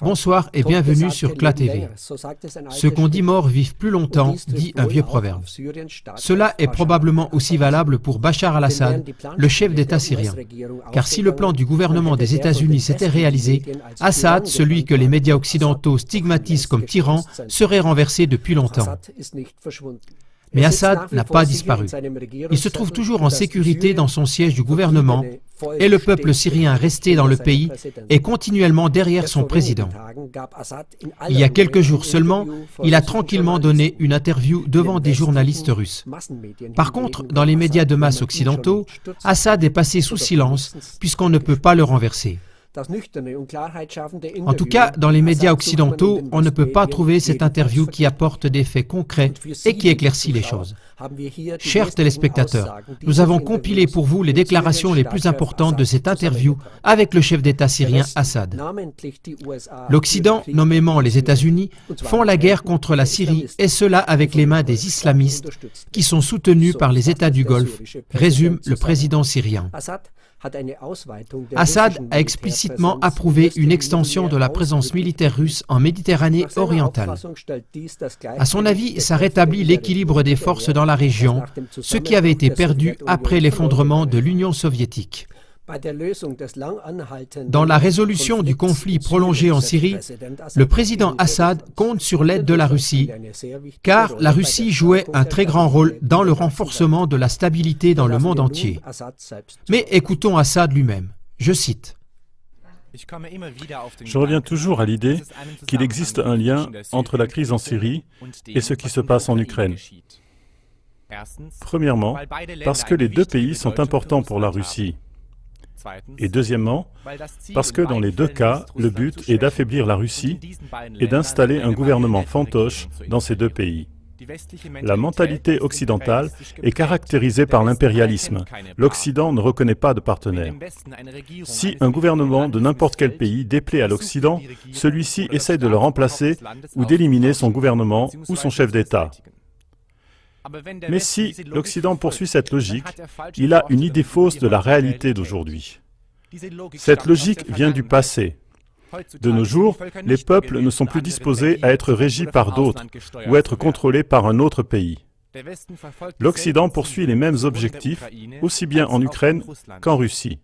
Bonsoir et bienvenue sur CLA TV. Ceux qu'on dit morts vivent plus longtemps, dit un vieux proverbe. Cela est probablement aussi valable pour Bachar al-Assad, le chef d'État syrien. Car si le plan du gouvernement des États-Unis s'était réalisé, Assad, celui que les médias occidentaux stigmatisent comme tyran, serait renversé depuis longtemps. Mais Assad n'a pas disparu. Il se trouve toujours en sécurité dans son siège du gouvernement et le peuple syrien resté dans le pays est continuellement derrière son président. Il y a quelques jours seulement, il a tranquillement donné une interview devant des journalistes russes. Par contre, dans les médias de masse occidentaux, Assad est passé sous silence puisqu'on ne peut pas le renverser. En tout cas, dans les médias occidentaux, on ne peut pas trouver cette interview qui apporte des faits concrets et qui éclaircit les choses. Chers téléspectateurs, nous avons compilé pour vous les déclarations les plus importantes de cette interview avec le chef d'État syrien Assad. L'Occident, nommément les États-Unis, font la guerre contre la Syrie et cela avec les mains des islamistes qui sont soutenus par les États du Golfe, résume le président syrien. Assad a explicitement approuvé une extension de la présence militaire russe en Méditerranée orientale. À son avis, ça rétablit l'équilibre des forces dans la région, ce qui avait été perdu après l'effondrement de l'Union soviétique. Dans la résolution du conflit prolongé en Syrie, le président Assad compte sur l'aide de la Russie, car la Russie jouait un très grand rôle dans le renforcement de la stabilité dans le monde entier. Mais écoutons Assad lui-même, je cite. Je reviens toujours à l'idée qu'il existe un lien entre la crise en Syrie et ce qui se passe en Ukraine. Premièrement, parce que les deux pays sont importants pour la Russie. Et deuxièmement, parce que dans les deux cas, le but est d'affaiblir la Russie et d'installer un gouvernement fantoche dans ces deux pays. La mentalité occidentale est caractérisée par l'impérialisme. L'Occident ne reconnaît pas de partenaire. Si un gouvernement de n'importe quel pays déplaît à l'Occident, celui-ci essaie de le remplacer ou d'éliminer son gouvernement ou son chef d'État. Mais si l'Occident poursuit cette logique, il a une idée fausse de la réalité d'aujourd'hui. Cette logique vient du passé. De nos jours, les peuples ne sont plus disposés à être régis par d'autres ou être contrôlés par un autre pays. L'Occident poursuit les mêmes objectifs, aussi bien en Ukraine qu'en Russie.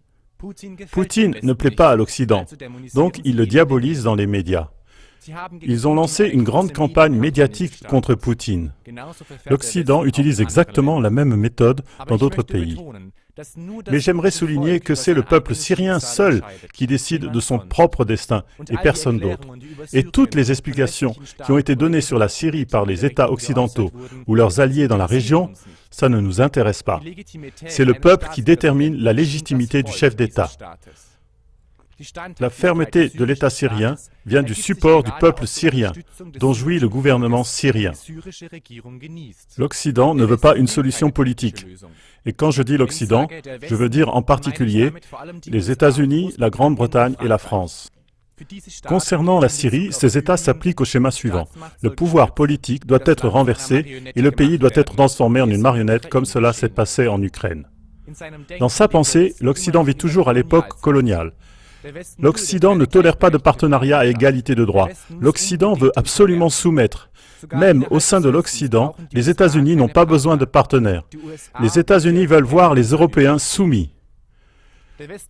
Poutine ne plaît pas à l'Occident, donc il le diabolise dans les médias. Ils ont lancé une grande campagne médiatique contre Poutine. L'Occident utilise exactement la même méthode dans d'autres pays. Mais j'aimerais souligner que c'est le peuple syrien seul qui décide de son propre destin et personne d'autre. Et toutes les explications qui ont été données sur la Syrie par les États occidentaux ou leurs alliés dans la région, ça ne nous intéresse pas. C'est le peuple qui détermine la légitimité du chef d'État. La fermeté de l'État syrien vient du support du peuple syrien, dont jouit le gouvernement syrien. L'Occident ne veut pas une solution politique. Et quand je dis l'Occident, je veux dire en particulier les États-Unis, la Grande-Bretagne et la France. Concernant la Syrie, ces États s'appliquent au schéma suivant. Le pouvoir politique doit être renversé et le pays doit être transformé en une marionnette comme cela s'est passé en Ukraine. Dans sa pensée, l'Occident vit toujours à l'époque coloniale. L'Occident ne tolère pas de partenariat à égalité de droits. L'Occident veut absolument soumettre. Même au sein de l'Occident, les États-Unis n'ont pas besoin de partenaires. Les États-Unis veulent voir les Européens soumis.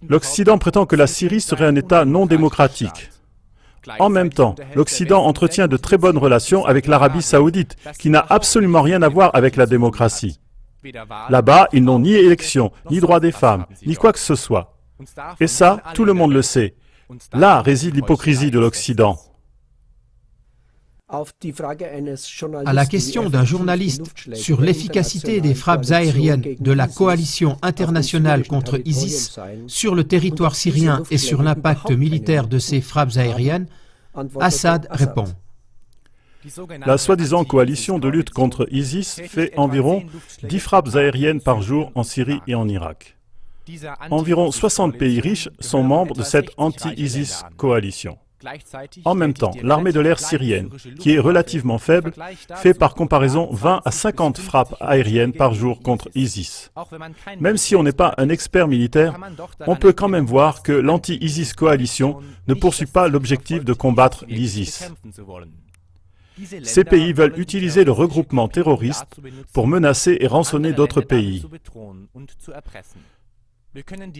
L'Occident prétend que la Syrie serait un État non démocratique. En même temps, l'Occident entretient de très bonnes relations avec l'Arabie saoudite, qui n'a absolument rien à voir avec la démocratie. Là-bas, ils n'ont ni élection, ni droit des femmes, ni quoi que ce soit. Et ça, tout le monde le sait. Là réside l'hypocrisie de l'Occident. À la question d'un journaliste sur l'efficacité des frappes aériennes de la coalition internationale contre ISIS sur le territoire syrien et sur l'impact militaire de ces frappes aériennes, Assad répond. La soi-disant coalition de lutte contre ISIS fait environ 10 frappes aériennes par jour en Syrie et en Irak. Environ 60 pays riches sont membres de cette anti-ISIS coalition. En même temps, l'armée de l'air syrienne, qui est relativement faible, fait par comparaison 20 à 50 frappes aériennes par jour contre ISIS. Même si on n'est pas un expert militaire, on peut quand même voir que l'anti-ISIS coalition ne poursuit pas l'objectif de combattre l'ISIS. Ces pays veulent utiliser le regroupement terroriste pour menacer et rançonner d'autres pays.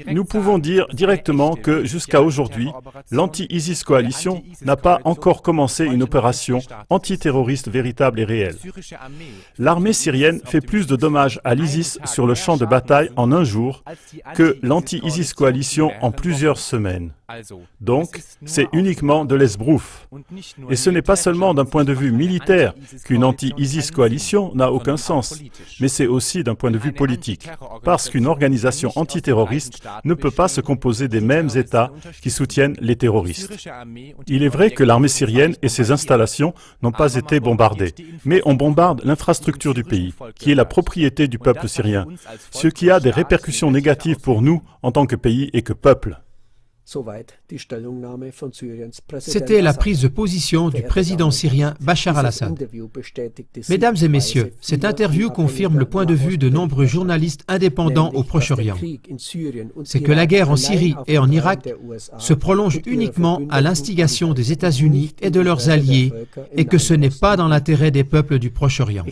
Nous pouvons dire directement que, jusqu'à aujourd'hui, l'anti-ISIS coalition n'a pas encore commencé une opération antiterroriste véritable et réelle. L'armée syrienne fait plus de dommages à l'ISIS sur le champ de bataille en un jour que l'anti-ISIS coalition en plusieurs semaines. Donc, c'est uniquement de l'esbrouf. Et ce n'est pas seulement d'un point de vue militaire qu'une anti-ISIS coalition n'a aucun sens, mais c'est aussi d'un point de vue politique, parce qu'une organisation antiterroriste ne peut pas se composer des mêmes États qui soutiennent les terroristes. Il est vrai que l'armée syrienne et ses installations n'ont pas été bombardées, mais on bombarde l'infrastructure du pays, qui est la propriété du peuple syrien, ce qui a des répercussions négatives pour nous en tant que pays et que peuple. C'était la prise de position du président syrien Bachar al-Assad. Mesdames et messieurs, cette interview confirme le point de vue de nombreux journalistes indépendants au Proche-Orient. C'est que la guerre en Syrie et en Irak se prolonge uniquement à l'instigation des États-Unis et de leurs alliés et que ce n'est pas dans l'intérêt des peuples du Proche-Orient.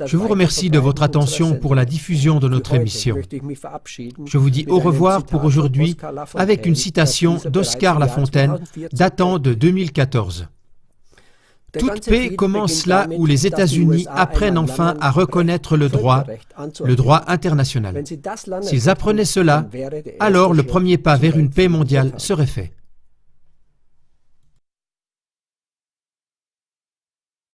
Je vous remercie de votre attention pour la diffusion de notre émission. Je vous dis au revoir pour aujourd'hui avec une citation d'Oscar Lafontaine datant de 2014. Toute paix commence là où les États-Unis apprennent enfin à reconnaître le droit international. S'ils apprenaient cela, alors le premier pas vers une paix mondiale serait fait.